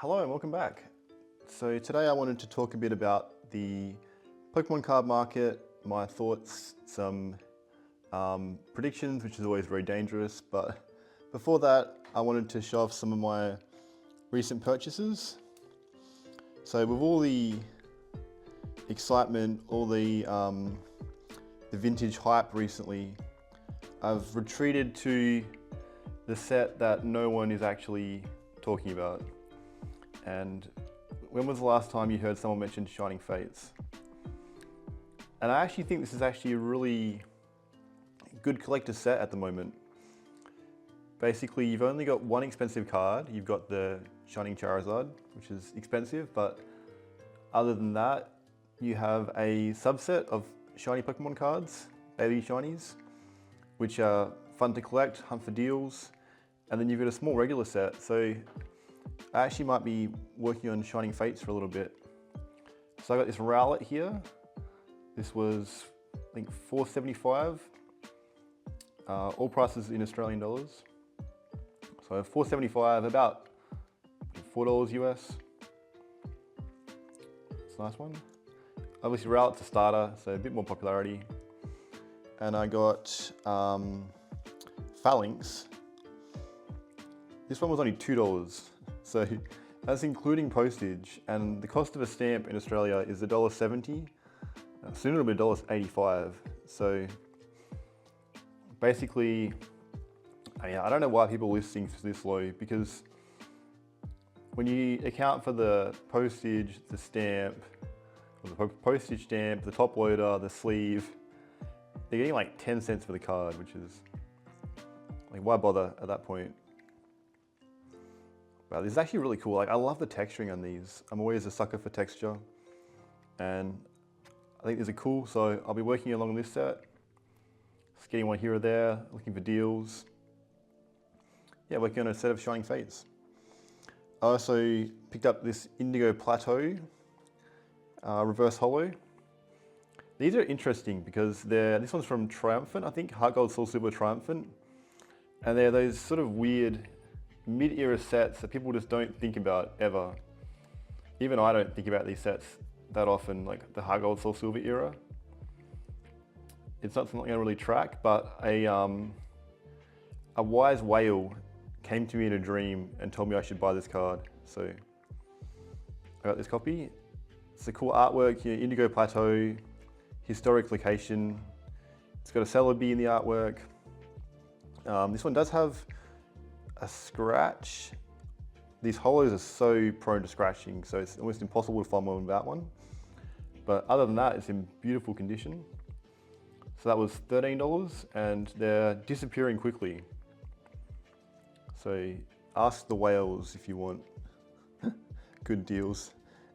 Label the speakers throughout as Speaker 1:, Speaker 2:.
Speaker 1: Hello and welcome back. So today I wanted to talk a bit about the Pokemon card market, my thoughts, some predictions, which is always very dangerous, but before that I wanted to show off some of my recent purchases. So with all the excitement, all the vintage hype recently, I've retreated to the set that no one is actually talking about. And when was the last time you heard someone mention Shining Fates? And I actually think this is actually a really good collector's set at the moment. Basically, you've only got one expensive card. You've got the Shining Charizard, which is expensive, but other than that, you have a subset of shiny Pokemon cards, baby shinies, which are fun to collect, hunt for deals, and then you've got a small regular set. So I actually might be working on Shining Fates for a little bit. So I got this Rowlet here. This was, I think, $4.75. All prices in Australian dollars. So $4.75, about $4 US. It's a nice one. Obviously Rowlet's a starter, so a bit more popularity. And I got Phalanx. This one was only $2. So that's including postage, and the cost of a stamp in Australia is $1.70. Soon it'll be $1.85. So basically, I don't know why people list things this low, because when you account for the postage, the stamp, or the postage stamp, the top loader, the sleeve, they're getting like 10 cents for the card, which is like, why bother at that point? Wow, this is actually really cool. Like, I love the texturing on these. I'm always a sucker for texture, and I think these are cool. So I'll be working along this set, just getting one here or there, looking for deals. Yeah, working on a set of Shining Fates. I also picked up this Indigo Plateau reverse holo. These are interesting because this one's from Triumphant, I think, Heart Gold Soul Silver Triumphant, and they're those sort of weird mid-era sets that people just don't think about ever. Even I don't think about these sets that often, like the Heart Gold Soul Silver era. It's not something I really track, but a wise whale came to me in a dream and told me I should buy this card. So I got this copy. It's a cool artwork here, Indigo Plateau, historic location. It's got a Celebi in the artwork. This one does have a scratch. These holos are so prone to scratching, so it's almost impossible to find one without one. But other than that, it's in beautiful condition. So that was $13, and they're disappearing quickly. So ask the whales if you want good deals.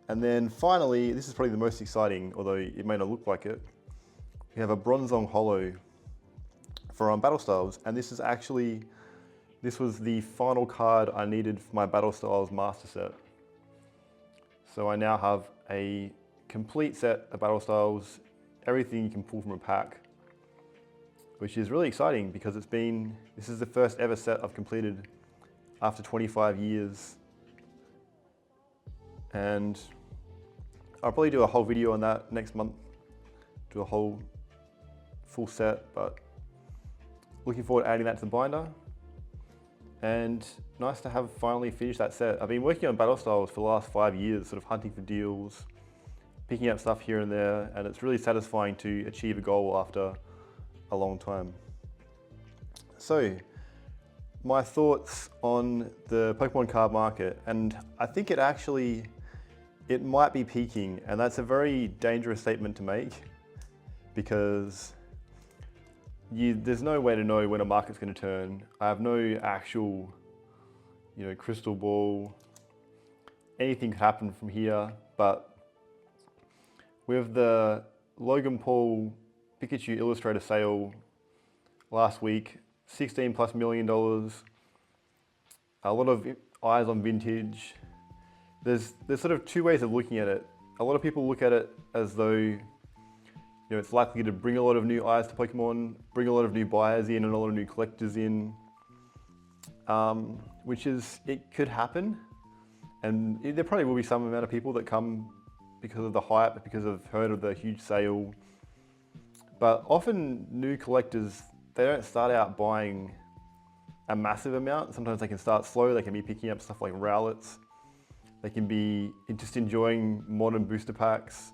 Speaker 1: And then finally, this is probably the most exciting, although it may not look like it. We have a Bronzong holo for Battle Styles, and this was the final card I needed for my Battle Styles master set. So I now have a complete set of Battle Styles, everything you can pull from a pack, which is really exciting because this is the first ever set I've completed after 25 years. And I'll probably do a whole video on that next month, do a whole full set, but looking forward to adding that to the binder. And nice to have finally finished that set. I've been working on Battle Styles for the last 5 years, sort of hunting for deals, picking up stuff here and there, and it's really satisfying to achieve a goal after a long time. So, my thoughts on the Pokemon card market, and I think it might be peaking, and that's a very dangerous statement to make because there's no way to know when a market's going to turn. I have no actual, crystal ball. Anything could happen from here, but with the Logan Paul Pikachu Illustrator sale last week, $16+ million, a lot of eyes on vintage. There's sort of two ways of looking at it. A lot of people look at it as though it's likely to bring a lot of new eyes to Pokemon, bring a lot of new buyers in and a lot of new collectors in, which it could happen. And there probably will be some amount of people that come because of the hype, because they've heard of the huge sale. But often new collectors, they don't start out buying a massive amount. Sometimes they can start slow. They can be picking up stuff like Rowlets. They can be just enjoying modern booster packs.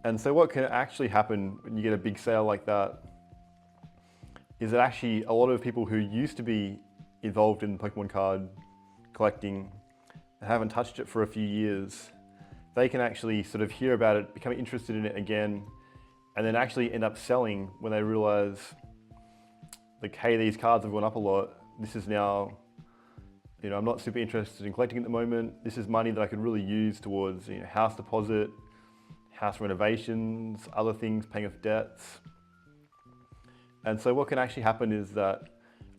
Speaker 1: And so what can actually happen when you get a big sale like that is that actually a lot of people who used to be involved in Pokemon card collecting and haven't touched it for a few years, they can actually sort of hear about it, become interested in it again, and then actually end up selling when they realize, like, hey, these cards have gone up a lot. This is now, I'm not super interested in collecting at the moment. This is money that I could really use towards, house deposit, house renovations, other things, paying off debts. And so what can actually happen is that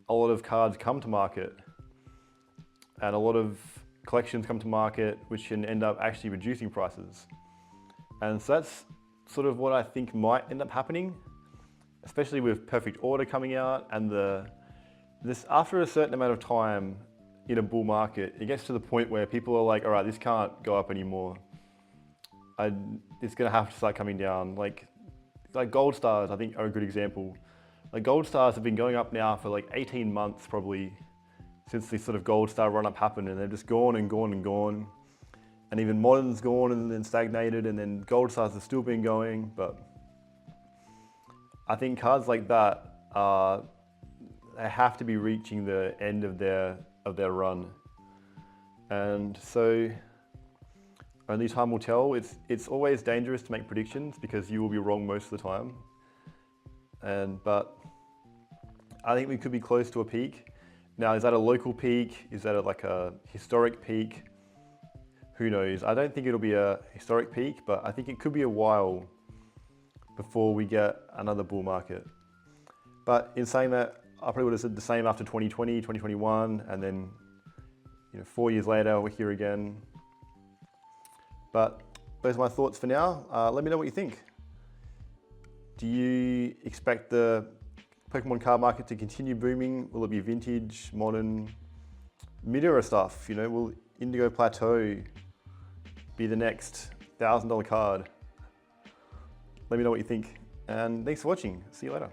Speaker 1: a lot of cards come to market and a lot of collections come to market, which can end up actually reducing prices. And so that's sort of what I think might end up happening, especially with Perfect Order coming out. And this after a certain amount of time in a bull market, it gets to the point where people are like, all right, this can't go up anymore. It's gonna have to start coming down. Like gold stars, I think, are a good example. Like gold stars have been going up now for like 18 months probably since this sort of gold star run up happened, and they've just gone and gone and gone. And even modern's gone and then stagnated, and then gold stars have still been going. But I think cards like that, they have to be reaching the end of their run. And so only time will tell. It's always dangerous to make predictions because you will be wrong most of the time. But I think we could be close to a peak. Now, is that a local peak? Is that like a historic peak? Who knows? I don't think it'll be a historic peak, but I think it could be a while before we get another bull market. But in saying that, I probably would have said the same after 2020, 2021, and then 4 years later, we're here again. But those are my thoughts for now. Let me know what you think. Do you expect the Pokemon card market to continue booming? Will it be vintage, modern, mid-era stuff? Will Indigo Plateau be the next $1,000 card? Let me know what you think. And thanks for watching. See you later.